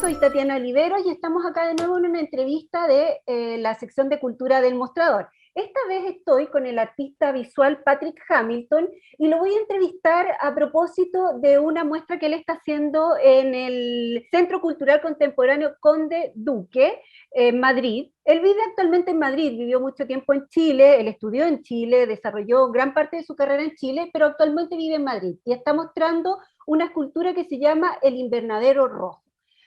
soy Tatiana Oliveros y estamos acá de nuevo en una entrevista de la sección de Cultura del Mostrador. Esta vez estoy con el artista visual Patrick Hamilton y lo voy a entrevistar a propósito de una muestra que él está haciendo en el Centro Cultural Contemporáneo Conde Duque, en Madrid. Él vive actualmente en Madrid, vivió mucho tiempo en Chile, él estudió en Chile, desarrolló gran parte de su carrera en Chile, pero actualmente vive en Madrid y está mostrando una escultura que se llama El Invernadero Rojo.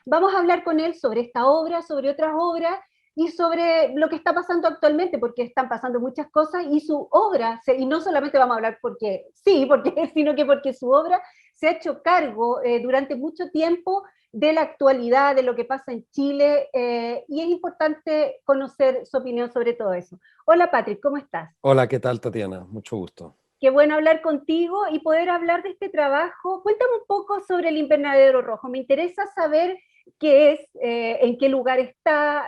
Vamos a hablar con él sobre esta obra, sobre otras obras y sobre lo que está pasando actualmente, porque están pasando muchas cosas y su obra, y no solamente vamos a hablar porque sí, porque, sino que porque su obra se ha hecho cargo durante mucho tiempo de la actualidad, de lo que pasa en Chile, y es importante conocer su opinión sobre todo eso. Hola Patrick, ¿cómo estás? Hola, ¿qué tal, Tatiana? Mucho gusto. Qué bueno hablar contigo y poder hablar de este trabajo. Cuéntame un poco sobre el Invernadero Rojo. Me interesa saber qué es, en qué lugar está,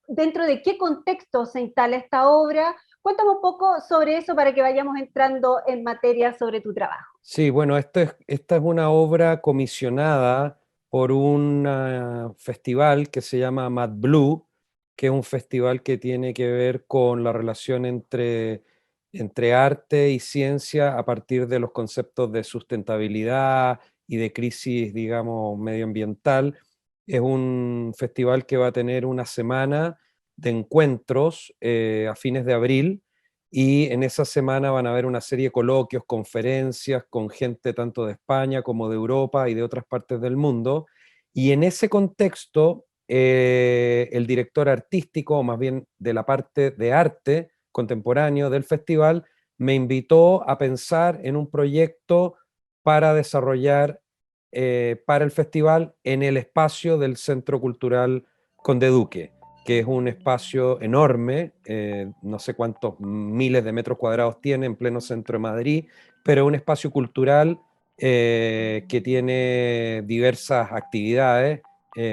dentro de qué contexto se instala esta obra. Cuéntame un poco sobre eso para que vayamos entrando en materia sobre tu trabajo. Sí, bueno, esta es una obra comisionada por un festival que se llama Mad Blue, que es un festival que tiene que ver con la relación entre arte y ciencia a partir de los conceptos de sustentabilidad y de crisis, digamos, medioambiental. Es un festival que va a tener una semana de encuentros a fines de abril. Y en esa semana van a haber una serie de coloquios, conferencias con gente tanto de España como de Europa y de otras partes del mundo. Y en ese contexto, el director artístico, o más bien de la parte de arte contemporáneo del festival, me invitó a pensar en un proyecto para desarrollar para el festival en el espacio del Centro Cultural Conde Duque, que es un espacio enorme, no sé cuántos miles de metros cuadrados tiene en pleno centro de Madrid, pero es un espacio cultural que tiene diversas actividades,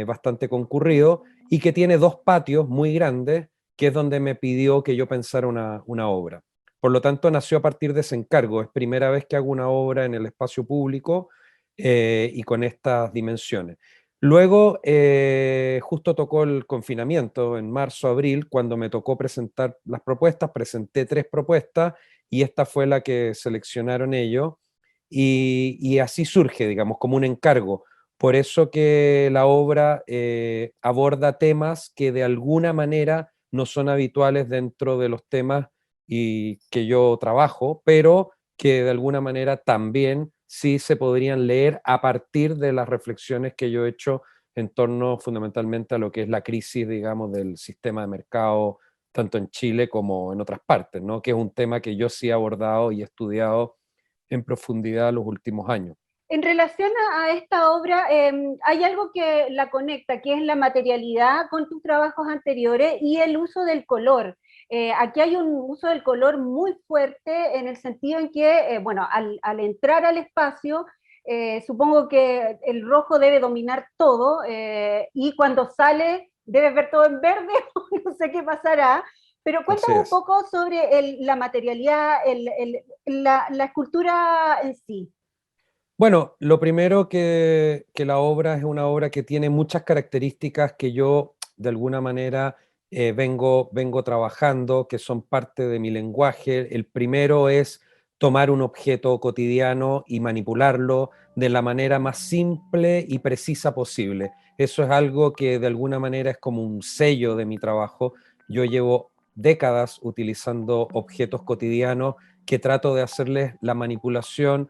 bastante concurrido, y que tiene dos patios muy grandes, que es donde me pidió que yo pensara una obra. Por lo tanto, nació a partir de ese encargo. Es primera vez que hago una obra en el espacio público y con estas dimensiones. Luego, justo tocó el confinamiento en marzo, abril, cuando me tocó presentar las propuestas, presenté 3 propuestas y esta fue la que seleccionaron ellos y así surge, digamos, como un encargo. Por eso que la obra aborda temas que de alguna manera no son habituales dentro de los temas y que yo trabajo, pero que de alguna manera también sí se podrían leer a partir de las reflexiones que yo he hecho en torno fundamentalmente a lo que es la crisis, digamos, del sistema de mercado, tanto en Chile como en otras partes, ¿no? Que es un tema que yo sí he abordado y he estudiado en profundidad los últimos años. En relación a esta obra, hay algo que la conecta, que es la materialidad con tus trabajos anteriores y el uso del color. Aquí hay un uso del color muy fuerte en el sentido en que, bueno, al entrar al espacio, supongo que el rojo debe dominar todo y cuando sale debes ver todo en verde, no sé qué pasará, pero Así cuéntame un es. poco sobre la materialidad, la escultura en sí. Bueno, lo primero que la obra es una obra que tiene muchas características que yo de alguna manera vengo trabajando, que son parte de mi lenguaje. El primero es tomar un objeto cotidiano y manipularlo de la manera más simple y precisa posible. Eso es algo que de alguna manera es como un sello de mi trabajo. Yo llevo décadas utilizando objetos cotidianos que trato de hacerles la manipulación,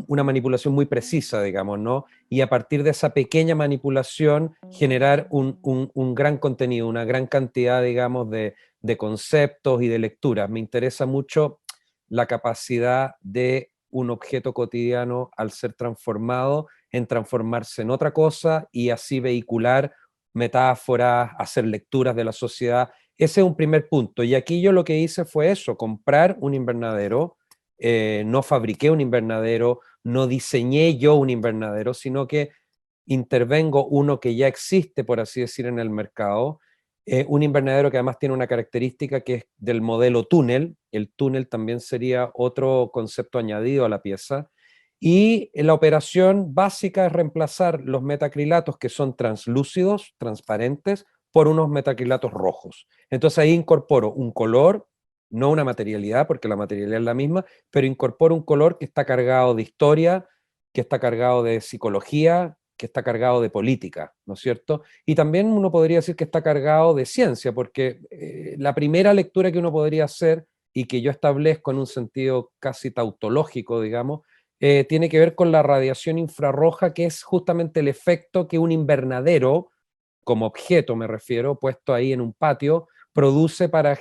una manipulación muy precisa, digamos, ¿no? Y a partir de esa pequeña manipulación generar un gran contenido, una gran cantidad, digamos, de conceptos y de lecturas. Me interesa mucho la capacidad de un objeto cotidiano al ser transformado en transformarse en otra cosa y así vehicular metáforas, hacer lecturas de la sociedad. Ese es un primer punto. Y aquí yo lo que hice fue eso, comprar un invernadero. No fabriqué un invernadero, no diseñé yo un invernadero, sino que intervengo uno que ya existe, por así decir, en el mercado. Un invernadero que además tiene una característica que es del modelo túnel. El túnel también sería otro concepto añadido a la pieza. Y la operación básica es reemplazar los metacrilatos que son translúcidos, transparentes, por unos metacrilatos rojos. Entonces ahí incorporo un color, no una materialidad, porque la materialidad es la misma, pero incorporo un color que está cargado de historia, que está cargado de psicología, que está cargado de política, ¿no es cierto? Y también uno podría decir que está cargado de ciencia, porque la primera lectura que uno podría hacer y que yo establezco en un sentido casi tautológico, digamos, tiene que ver con la radiación infrarroja, que es justamente el efecto que un invernadero, como objeto me refiero, puesto ahí en un patio, produce para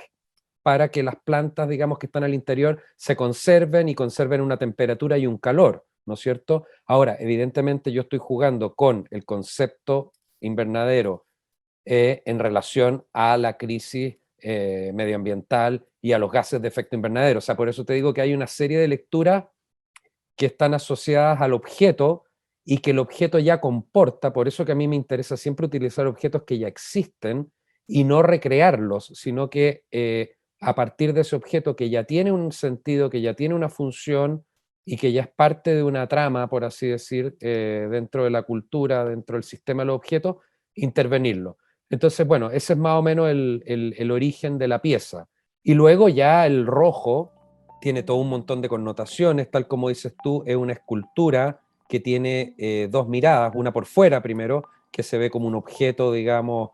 que las plantas, digamos, que están al interior se conserven y conserven una temperatura y un calor, ¿no es cierto? Ahora, evidentemente yo estoy jugando con el concepto invernadero en relación a la crisis medioambiental y a los gases de efecto invernadero. O sea, por eso te digo que hay una serie de lecturas que están asociadas al objeto y que el objeto ya comporta, por eso que a mí me interesa siempre utilizar objetos que ya existen y no recrearlos, sino que a partir de ese objeto que ya tiene un sentido, que ya tiene una función y que ya es parte de una trama, por así decir, dentro de la cultura, dentro del sistema de los objetos, intervenirlo. Entonces, bueno, ese es más o menos el origen de la pieza. Y luego ya el rojo tiene todo un montón de connotaciones, tal como dices tú, es una escultura que tiene dos miradas, una por fuera primero, que se ve como un objeto, digamos,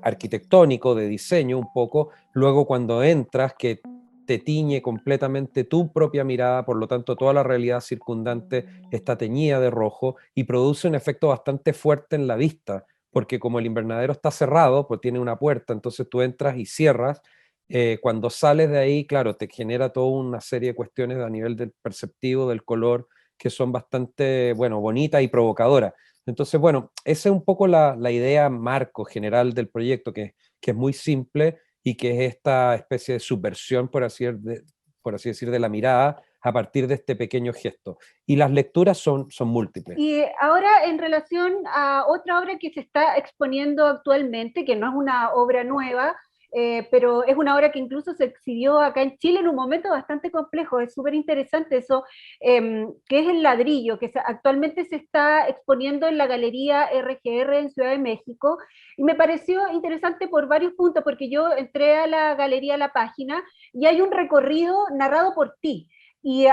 arquitectónico, de diseño un poco, luego cuando entras, que te tiñe completamente tu propia mirada, por lo tanto toda la realidad circundante está teñida de rojo y produce un efecto bastante fuerte en la vista, porque como el invernadero está cerrado, pues tiene una puerta, entonces tú entras y cierras, cuando sales de ahí, claro, te genera toda una serie de cuestiones a nivel del perceptivo, del color, que son bastante, bueno, bonitas y provocadoras. Entonces, bueno, esa es un poco la idea marco general del proyecto, que es muy simple y que es esta especie de subversión, por así decir, de la mirada a partir de este pequeño gesto. Y las lecturas son múltiples. Y ahora en relación a otra obra que se está exponiendo actualmente, que no es una obra nueva, pero es una obra que incluso se exhibió acá en Chile en un momento bastante complejo, es súper interesante eso, que es el ladrillo, que actualmente se está exponiendo en la Galería RGR en Ciudad de México, y me pareció interesante por varios puntos, porque yo entré a la galería, a la página, y hay un recorrido narrado por ti. Y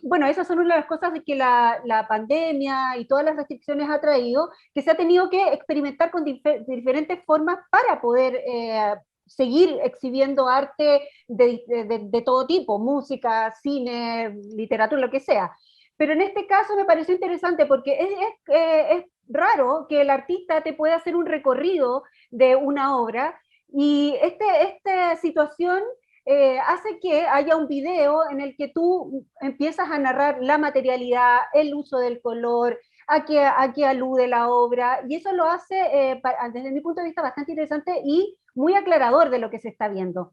bueno, esas son una de las cosas de que la pandemia y todas las restricciones ha traído, que se ha tenido que experimentar con diferentes formas para poder seguir exhibiendo arte de todo tipo, música, cine, literatura, lo que sea. Pero en este caso me pareció interesante porque es raro que el artista te pueda hacer un recorrido de una obra y esta situación hace que haya un video en el que tú empiezas a narrar la materialidad, el uso del color, a qué alude la obra, y eso lo hace, desde mi punto de vista, bastante interesante y muy aclarador de lo que se está viendo.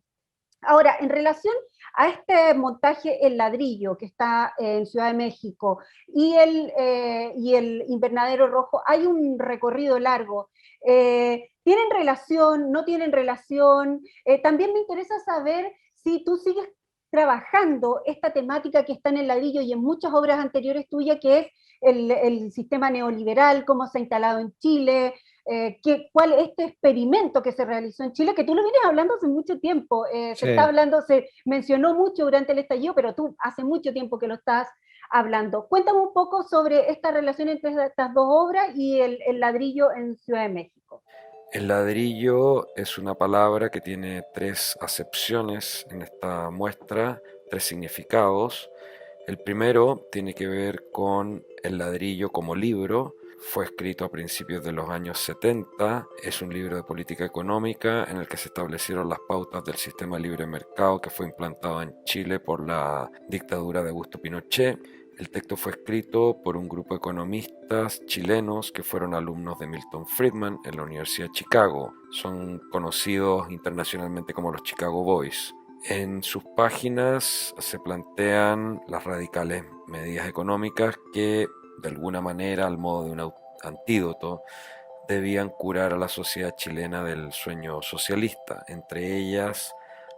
Ahora, en relación a este montaje El Ladrillo que está en Ciudad de México y el Invernadero Rojo, hay un recorrido largo. ¿Tienen relación? ¿No tienen relación? También me interesa saber si tú sigues trabajando esta temática que está en El Ladrillo y en muchas obras anteriores tuyas, que es el sistema neoliberal, cómo se ha instalado en Chile, cuál es este experimento que se realizó en Chile, que tú lo vienes hablando hace mucho tiempo, Sí. se mencionó mucho durante el estallido, pero tú hace mucho tiempo que lo estás hablando. Cuéntame un poco sobre esta relación entre estas dos obras y el ladrillo en Ciudad de México. El ladrillo es una palabra que tiene tres acepciones en esta muestra, tres significados. El primero tiene que ver con el ladrillo como libro. Fue escrito a principios de los años 70. Es un libro de política económica en el que se establecieron las pautas del sistema libre mercado que fue implantado en Chile por la dictadura de Augusto Pinochet. El texto fue escrito por un grupo de economistas chilenos que fueron alumnos de Milton Friedman en la Universidad de Chicago. Son conocidos internacionalmente como los Chicago Boys. En sus páginas se plantean las radicales medidas económicas que, de alguna manera, al modo de un antídoto, debían curar a la sociedad chilena del sueño socialista, entre ellas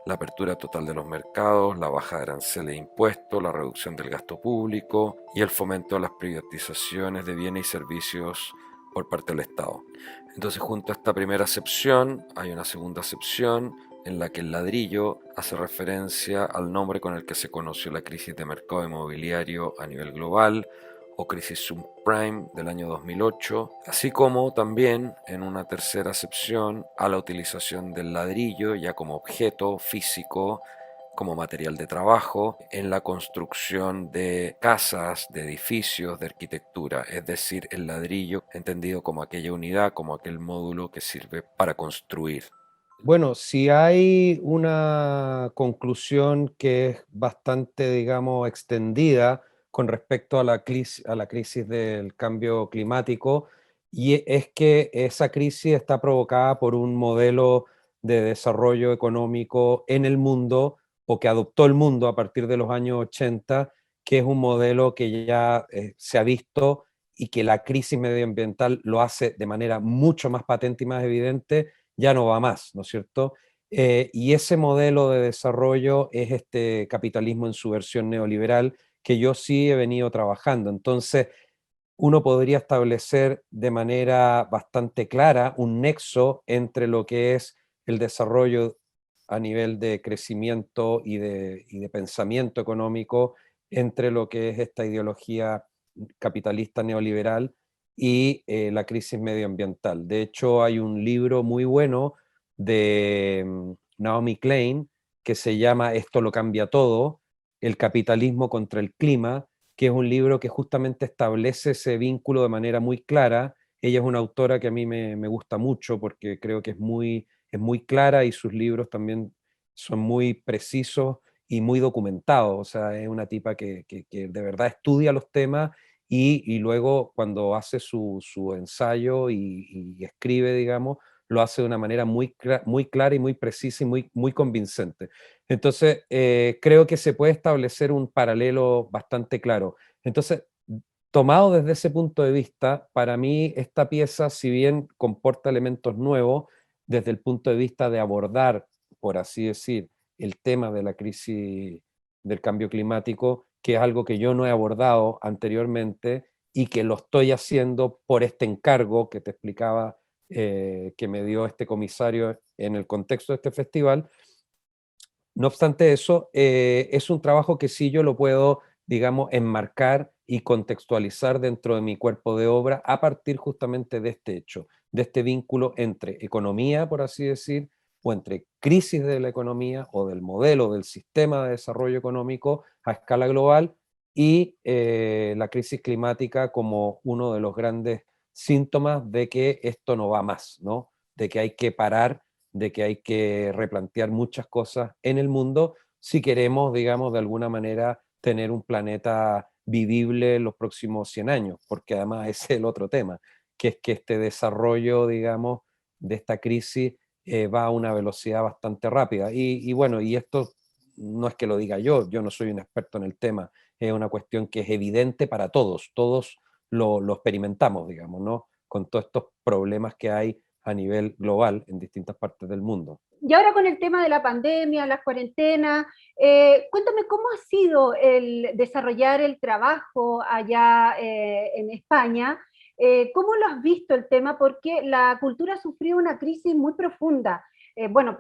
la apertura total de los mercados, la baja de aranceles e impuestos, la reducción del gasto público y el fomento de las privatizaciones de bienes y servicios por parte del Estado. Entonces, junto a esta primera acepción, hay una segunda acepción en la que el ladrillo hace referencia al nombre con el que se conoció la crisis de mercado inmobiliario a nivel global, o crisis subprime del año 2008, así como también en una tercera acepción a la utilización del ladrillo ya como objeto físico, como material de trabajo en la construcción de casas, de edificios, de arquitectura, es decir, el ladrillo entendido como aquella unidad, como aquel módulo que sirve para construir. Bueno, si hay una conclusión que es bastante, digamos, extendida con respecto a la crisis del cambio climático, y es que esa crisis está provocada por un modelo de desarrollo económico en el mundo, o que adoptó el mundo a partir de los años 80, que es un modelo que ya se ha visto, y que la crisis medioambiental lo hace de manera mucho más patente y más evidente. Ya no va más, ¿no es cierto? Y ese modelo de desarrollo es este capitalismo en su versión neoliberal, que yo sí he venido trabajando. Entonces, uno podría establecer de manera bastante clara un nexo entre lo que es el desarrollo a nivel de crecimiento y de pensamiento económico, entre lo que es esta ideología capitalista neoliberal y la crisis medioambiental. De hecho, hay un libro muy bueno de Naomi Klein que se llama Esto lo cambia todo, el capitalismo contra el clima, que es un libro que justamente establece ese vínculo de manera muy clara. Ella es una autora que a mí me gusta mucho porque creo que es muy clara, y sus libros también son muy precisos y muy documentados. O sea, es una tipa que de verdad estudia los temas, y luego cuando hace su ensayo y escribe, digamos, lo hace de una manera muy clara y muy precisa y muy convincente. Entonces, creo que se puede establecer un paralelo bastante claro. Entonces, tomado desde ese punto de vista, para mí esta pieza, si bien comporta elementos nuevos, desde el punto de vista de abordar, por así decir, el tema de la crisis del cambio climático, que es algo que yo no he abordado anteriormente y que lo estoy haciendo por este encargo que te explicaba, que me dio este comisario en el contexto de este festival. No obstante eso, es un trabajo que sí yo lo puedo, digamos, enmarcar y contextualizar dentro de mi cuerpo de obra a partir justamente de este hecho, de este vínculo entre economía, por así decir, o entre crisis de la economía o del modelo del sistema de desarrollo económico a escala global, y la crisis climática como uno de los grandes síntomas de que esto no va más, ¿no? De que hay que parar, de que hay que replantear muchas cosas en el mundo si queremos, digamos, de alguna manera tener un planeta vivible en los próximos 100 años, porque además ese es el otro tema, que es que este desarrollo, digamos, de esta crisis va a una velocidad bastante rápida. Y bueno, y esto no es que lo diga yo no soy un experto en el tema, es una cuestión que es evidente para todos, todos lo experimentamos, digamos, ¿no? Con todos estos problemas que hay a nivel global en distintas partes del mundo. Y ahora con el tema de la pandemia, las cuarentenas, cuéntame cómo ha sido el desarrollar el trabajo allá en España. ¿Cómo lo has visto el tema? Porque la cultura ha sufrido una crisis muy profunda. Bueno,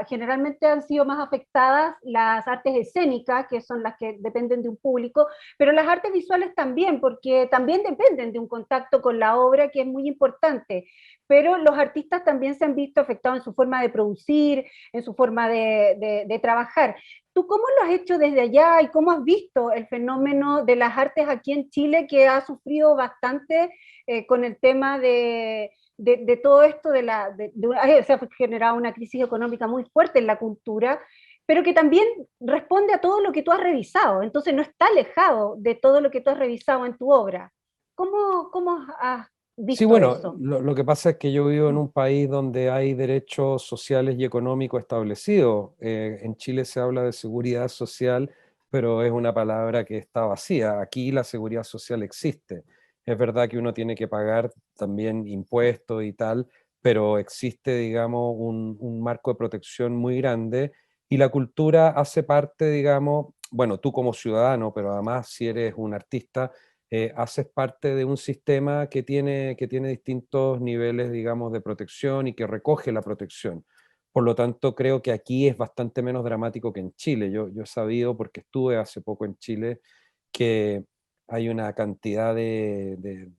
generalmente han sido más afectadas las artes escénicas, que son las que dependen de un público, pero las artes visuales también, porque también dependen de un contacto con la obra, que es muy importante. Pero los artistas también se han visto afectados en su forma de producir, en su forma de trabajar. ¿Tú cómo lo has hecho desde allá y cómo has visto el fenómeno de las artes aquí en Chile, que ha sufrido bastante con el tema de todo esto, se ha generado una crisis económica muy fuerte en la cultura, pero que también responde a todo lo que tú has revisado, entonces no está alejado de todo lo que tú has revisado en tu obra? ¿Cómo has Sí, visto bueno, eso? lo que pasa es que yo vivo en un país donde hay derechos sociales y económicos establecidos. En Chile se habla de seguridad social, pero es una palabra que está vacía. Aquí la seguridad social existe. Es verdad que uno tiene que pagar también impuestos y tal, pero existe, digamos, un marco de protección muy grande, y la cultura hace parte, digamos, bueno, tú como ciudadano, pero además si eres un artista, haces parte de un sistema que tiene distintos niveles, digamos, de protección y que recoge la protección. Por lo tanto, creo que aquí es bastante menos dramático que en Chile. Yo he sabido, porque estuve hace poco en Chile, que hay una cantidad de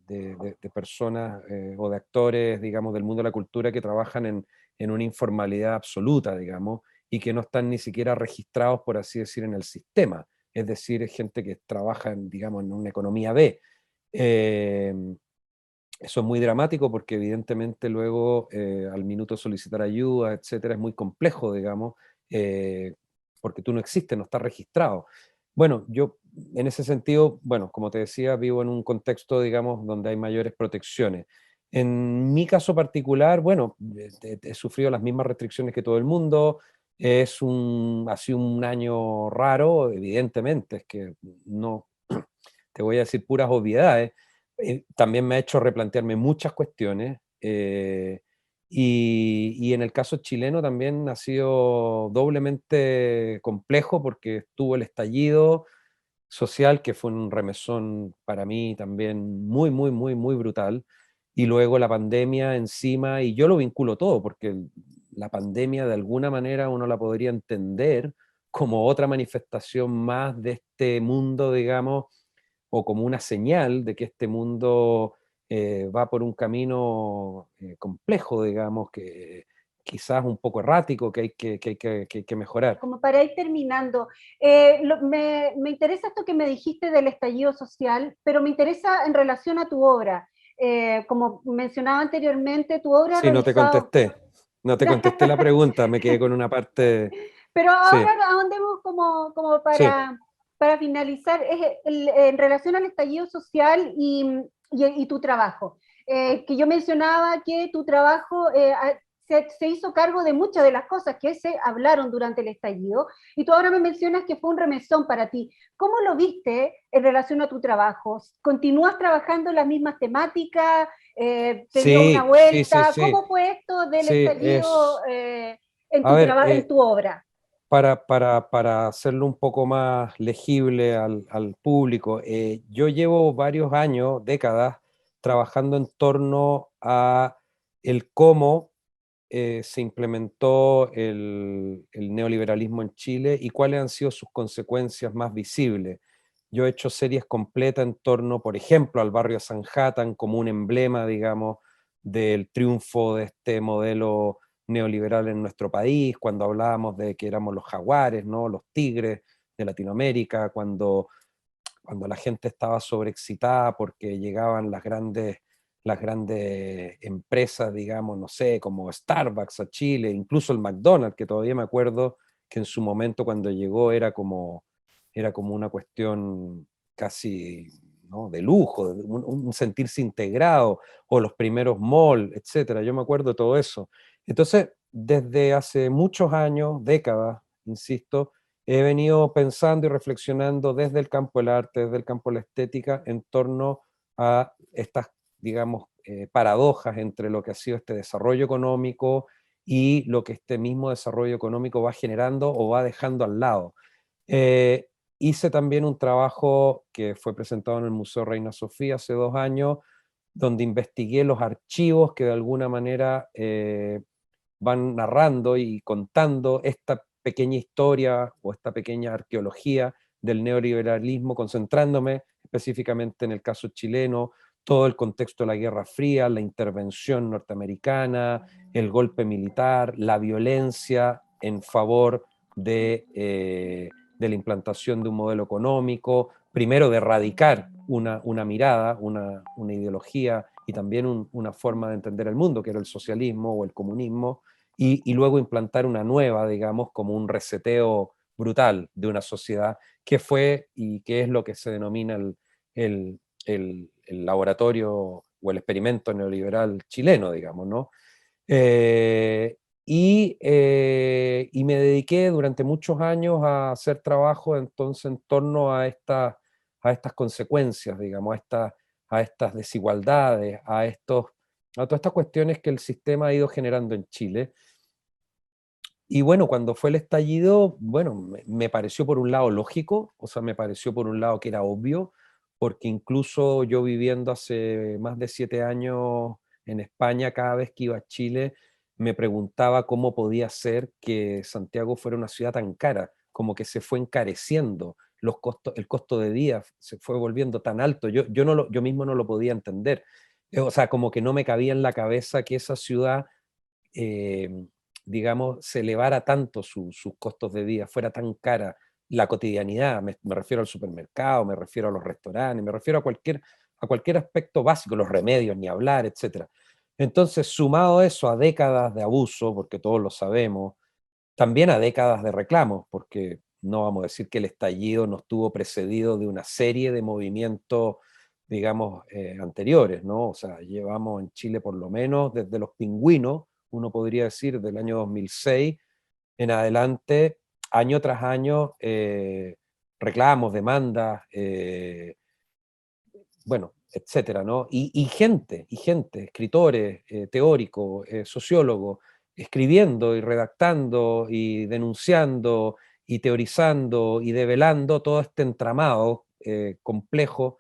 personas o de actores, digamos, del mundo de la cultura que trabajan en una informalidad absoluta, digamos, y que no están ni siquiera registrados, por así decir, en el sistema. Es decir, es gente que trabaja, digamos, en una economía B. Eh, Eso es muy dramático porque evidentemente luego al minuto solicitar ayuda, etcétera, es muy complejo, digamos, eh, porque tú no existes, no estás registrado. Bueno, yo en ese sentido, bueno, como te decía, vivo en un contexto, digamos, donde hay mayores protecciones. En mi caso particular, bueno, he sufrido las mismas restricciones que todo el mundo. Ha sido un año raro, evidentemente, es que no, te voy a decir puras obviedades. También me ha hecho replantearme muchas cuestiones. Y en el caso chileno también ha sido doblemente complejo porque estuvo el estallido social, que fue un remesón para mí también muy, muy, muy, muy brutal. Y luego la pandemia encima, y yo lo vinculo todo, porque la pandemia de alguna manera uno la podría entender como otra manifestación más de este mundo, digamos, o como una señal de que este mundo va por un camino complejo, digamos, que quizás un poco errático, que hay que mejorar. Como para ir terminando, me interesa esto que me dijiste del estallido social, pero me interesa en relación a tu obra. Como mencionaba anteriormente, tu obra ha Sí, realizado... no te contesté la pregunta, me quedé con una parte, Pero ahora sí, ahondemos como sí. para finalizar, en relación al estallido social y tu trabajo. Que yo mencionaba que tu trabajo se hizo cargo de muchas de las cosas que se hablaron durante el estallido, y tú ahora me mencionas que fue un remesón para ti. ¿Cómo lo viste en relación a tu trabajo? ¿Continúas trabajando las mismas temáticas? ¿Te dio una Sí, sí, sí, vuelta? sí, ¿Cómo fue esto del sí, estallido a ver, en tu obra? para hacerlo un poco más legible al público, yo llevo varios años, décadas, trabajando en torno a el cómo se implementó el neoliberalismo en Chile y cuáles han sido sus consecuencias más visibles. Yo he hecho series completas en torno, por ejemplo, al barrio Sanhattan como un emblema, digamos, del triunfo de este modelo neoliberal en nuestro país, cuando hablábamos de que éramos los jaguares, ¿no? Los tigres de Latinoamérica, cuando la gente estaba sobreexcitada porque llegaban las grandes empresas, digamos, no sé, como Starbucks a Chile, incluso el McDonald's, que todavía me acuerdo que en su momento cuando llegó era como una cuestión casi, ¿no?, de lujo, un sentirse integrado, o los primeros malls, etcétera. Yo me acuerdo de todo eso. Entonces, desde hace muchos años, décadas, insisto, he venido pensando y reflexionando desde el campo del arte, desde el campo de la estética, en torno a estas, digamos, paradojas entre lo que ha sido este desarrollo económico y lo que este mismo desarrollo económico va generando o va dejando al lado. Eh, Hice también un trabajo que fue presentado en el Museo Reina Sofía hace 2 años, donde investigué los archivos que de alguna manera van narrando y contando esta pequeña historia o esta pequeña arqueología del neoliberalismo, concentrándome específicamente en el caso chileno, todo el contexto de la Guerra Fría, la intervención norteamericana, el golpe militar, la violencia en favor de la implantación de un modelo económico, primero de erradicar una mirada, una ideología y también una forma de entender el mundo, que era el socialismo o el comunismo, y luego implantar una nueva, digamos, como un reseteo brutal de una sociedad, que fue y que es lo que se denomina el laboratorio o el experimento neoliberal chileno, digamos, ¿no? Y me dediqué durante muchos años a hacer trabajo entonces en torno a estas consecuencias, digamos, a estas desigualdades, a todas estas cuestiones que el sistema ha ido generando en Chile. Y bueno, cuando fue el estallido, bueno, me pareció por un lado lógico, o sea, me pareció por un lado que era obvio, porque incluso yo viviendo hace más de 7 años en España, cada vez que iba a Chile, me preguntaba cómo podía ser que Santiago fuera una ciudad tan cara, como que se fue encareciendo los costos, el costo de vida se fue volviendo tan alto. Yo mismo no lo podía entender. O sea, como que no me cabía en la cabeza que esa ciudad eh, digamos, se elevara tanto sus costos de vida, fuera tan cara la cotidianidad, me refiero al supermercado, me refiero a los restaurantes, me refiero a cualquier aspecto básico, los remedios, ni hablar, etcétera. Entonces, sumado eso a décadas de abuso, porque todos lo sabemos, también a décadas de reclamos, porque no vamos a decir que el estallido no estuvo precedido de una serie de movimientos, digamos, anteriores, ¿no? O sea, llevamos en Chile por lo menos desde los pingüinos, uno podría decir, del año 2006 en adelante, año tras año, reclamos, demandas, bueno, etcétera, ¿no? Y gente, escritores, teóricos, sociólogos, escribiendo y redactando y denunciando y teorizando y develando todo este entramado complejo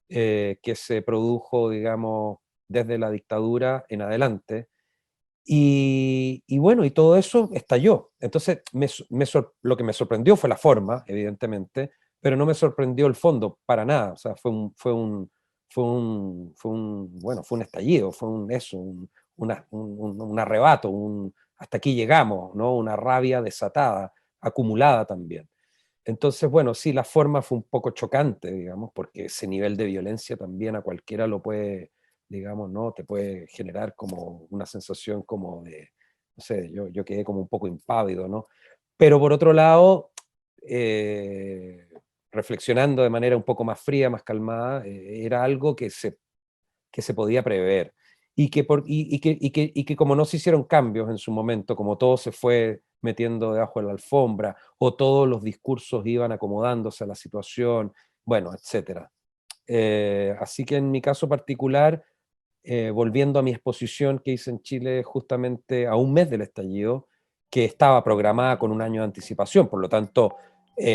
que se produjo, digamos, desde la dictadura en adelante. Y bueno, y todo eso estalló. Entonces, lo que me sorprendió fue la forma, evidentemente, pero no me sorprendió el fondo para nada. O sea, bueno, fue un estallido, fue un arrebato, hasta aquí llegamos, ¿no? Una rabia desatada, acumulada también. Entonces, bueno, sí, la forma fue un poco chocante, digamos, porque ese nivel de violencia también a cualquiera lo puede, digamos, ¿no? Te puede generar como una sensación como de, no sé, yo quedé como un poco impávido, ¿no? Pero por otro lado, eh, reflexionando de manera un poco más fría, más calmada, era algo que se podía prever. Y que como no se hicieron cambios en su momento, como todo se fue metiendo debajo de la alfombra, o todos los discursos iban acomodándose a la situación, bueno, etcétera. Así que en mi caso particular, volviendo a mi exposición que hice en Chile justamente a un mes del estallido, que estaba programada con un año de anticipación, por lo tanto,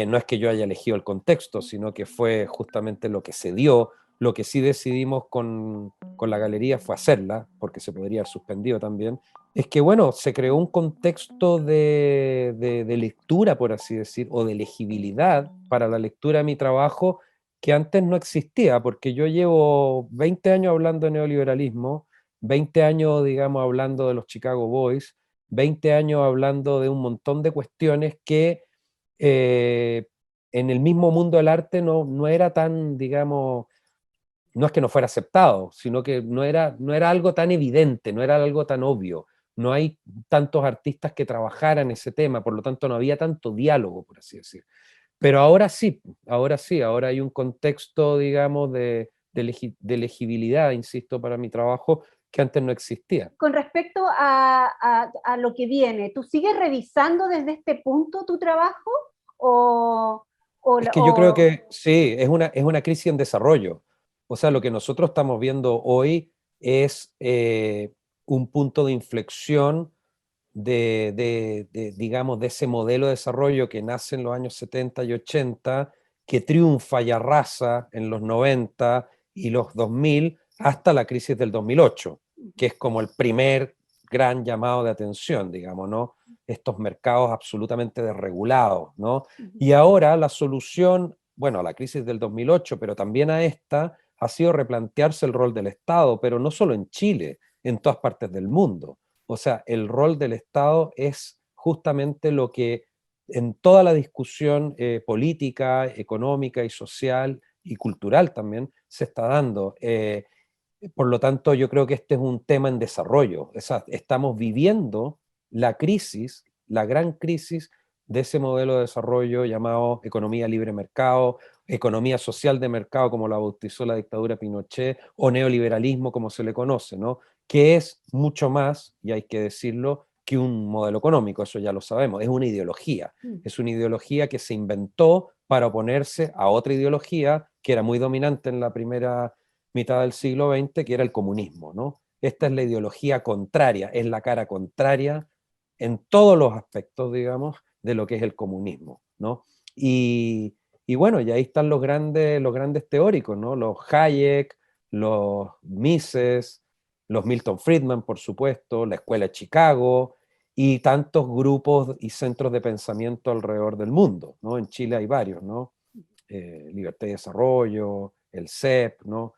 no es que yo haya elegido el contexto, sino que fue justamente lo que se dio. Lo que sí decidimos con la galería fue hacerla, porque se podría haber suspendido también, es que, bueno, se creó un contexto de lectura, por así decir, o de legibilidad para la lectura de mi trabajo que antes no existía, porque yo llevo 20 años hablando de neoliberalismo, 20 años, digamos, hablando de los Chicago Boys, 20 años hablando de un montón de cuestiones que eh, en el mismo mundo del arte no era tan, digamos, no es que no fuera aceptado, sino que no era algo tan evidente, no era algo tan obvio. No hay tantos artistas que trabajaran ese tema, por lo tanto no había tanto diálogo, por así decir. Pero ahora sí, ahora hay un contexto, digamos, de legibilidad, insisto, para mi trabajo, que antes no existía. Con respecto a lo que viene, ¿tú sigues revisando desde este punto tu trabajo? ¿O, o, Es la- que yo creo o- que sí, es una crisis en desarrollo. O sea, lo que nosotros estamos viendo hoy es un punto de inflexión digamos, de ese modelo de desarrollo que nace en los años 70 y 80, que triunfa y arrasa en los 90 y los 2000 hasta la crisis del 2008, que es como el primer gran llamado de atención, digamos, ¿no? Estos mercados absolutamente desregulados, ¿no? Y ahora la solución, bueno, a la crisis del 2008, pero también a esta, ha sido replantearse el rol del Estado, pero no solo en Chile, en todas partes del mundo. O sea, el rol del Estado es justamente lo que en toda la discusión política, económica y social y cultural también se está dando. Por lo tanto, yo creo que este es un tema en desarrollo. O sea, estamos viviendo la crisis, la gran crisis de ese modelo de desarrollo llamado economía libre mercado, economía social de mercado, como la bautizó la dictadura Pinochet, o neoliberalismo, como se le conoce, ¿no? Que es mucho más, y hay que decirlo, que un modelo económico, eso ya lo sabemos, es una ideología que se inventó para oponerse a otra ideología que era muy dominante en la primera mitad del siglo XX, que era el comunismo, ¿no? Esta es la ideología contraria, es la cara contraria en todos los aspectos, digamos, de lo que es el comunismo, ¿no? Y bueno, y ahí están los grandes teóricos, ¿no? Los Hayek, los Mises, los Milton Friedman, por supuesto, la Escuela de Chicago, y tantos grupos y centros de pensamiento alrededor del mundo, ¿no? En Chile hay varios, ¿no? Libertad y Desarrollo, el CEP, ¿no?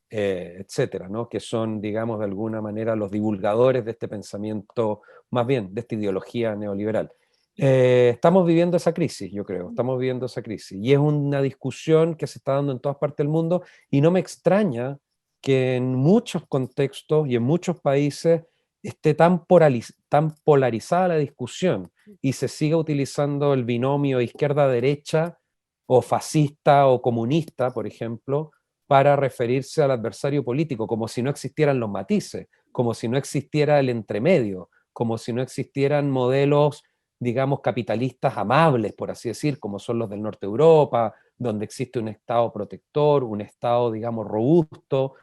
Etcétera, ¿no? Que son, digamos, de alguna manera los divulgadores de este pensamiento, más bien, de esta ideología neoliberal. Estamos viviendo esa crisis, yo creo, estamos viviendo esa crisis, y es una discusión que se está dando en todas partes del mundo, y no me extraña que en muchos contextos y en muchos países esté tan polarizada la discusión, y se siga utilizando el binomio izquierda-derecha, o fascista o comunista, por ejemplo, para referirse al adversario político, como si no existieran los matices, como si no existiera el entremedio, como si no existieran modelos, digamos, capitalistas amables, por así decir, como son los del norte de Europa, donde existe un Estado protector, un Estado, digamos, robusto,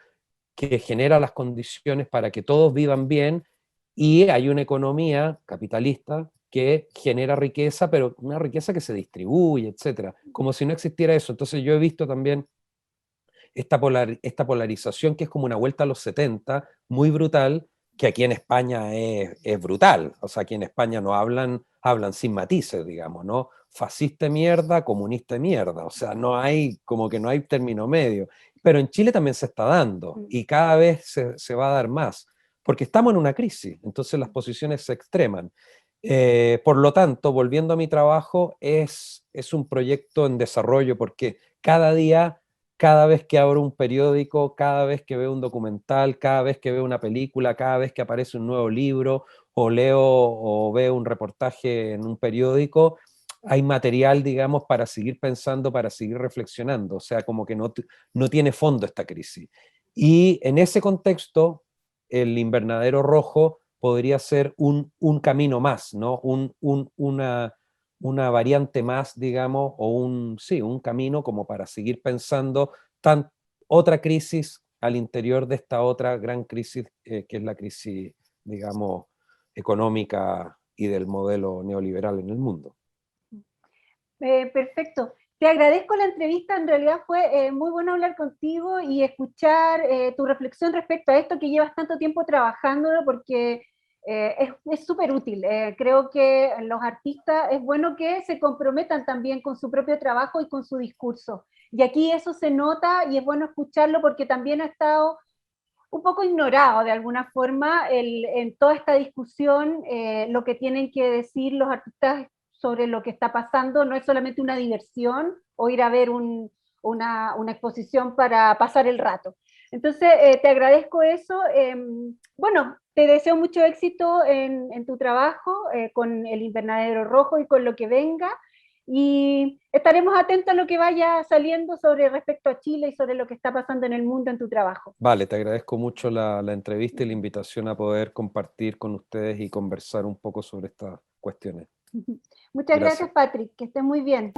que genera las condiciones para que todos vivan bien, y hay una economía capitalista que genera riqueza, pero una riqueza que se distribuye, etcétera, como si no existiera eso. Entonces yo he visto también esta polarización que es como una vuelta a los 70, muy brutal, que aquí en España es brutal. O sea, aquí en España no hablan sin matices, digamos, ¿no? Fascista de mierda, comunista de mierda. O sea, no hay, como que no hay término medio. Pero en Chile también se está dando, y cada vez se va a dar más, porque estamos en una crisis, entonces las posiciones se extreman. Por lo tanto, volviendo a mi trabajo, es un proyecto en desarrollo, porque cada día, cada vez que abro un periódico, cada vez que veo un documental, cada vez que veo una película, cada vez que aparece un nuevo libro, o leo o veo un reportaje en un periódico, hay material, digamos, para seguir pensando, para seguir reflexionando. O sea, como que no tiene fondo esta crisis. Y en ese contexto, el invernadero rojo podría ser un camino más, ¿no? Una variante más, digamos, o sí, un camino como para seguir pensando otra crisis al interior de esta otra gran crisis, que es la crisis, digamos, económica y del modelo neoliberal en el mundo. Perfecto. Te agradezco la entrevista, en realidad fue muy bueno hablar contigo y escuchar tu reflexión respecto a esto que llevas tanto tiempo trabajándolo, porque es súper útil. Creo que los artistas es bueno que se comprometan también con su propio trabajo y con su discurso. Y aquí eso se nota y es bueno escucharlo porque también ha estado un poco ignorado de alguna forma en toda esta discusión, lo que tienen que decir los artistas sobre lo que está pasando. No es solamente una diversión o ir a ver una exposición para pasar el rato. Entonces, te agradezco eso. Bueno, te deseo mucho éxito en tu trabajo con el Invernadero Rojo y con lo que venga. Y estaremos atentos a lo que vaya saliendo sobre respecto a Chile y sobre lo que está pasando en el mundo en tu trabajo. Vale, te agradezco mucho la entrevista y la invitación a poder compartir con ustedes y conversar un poco sobre estas cuestiones. Muchas gracias, Patrick. Que estés muy bien.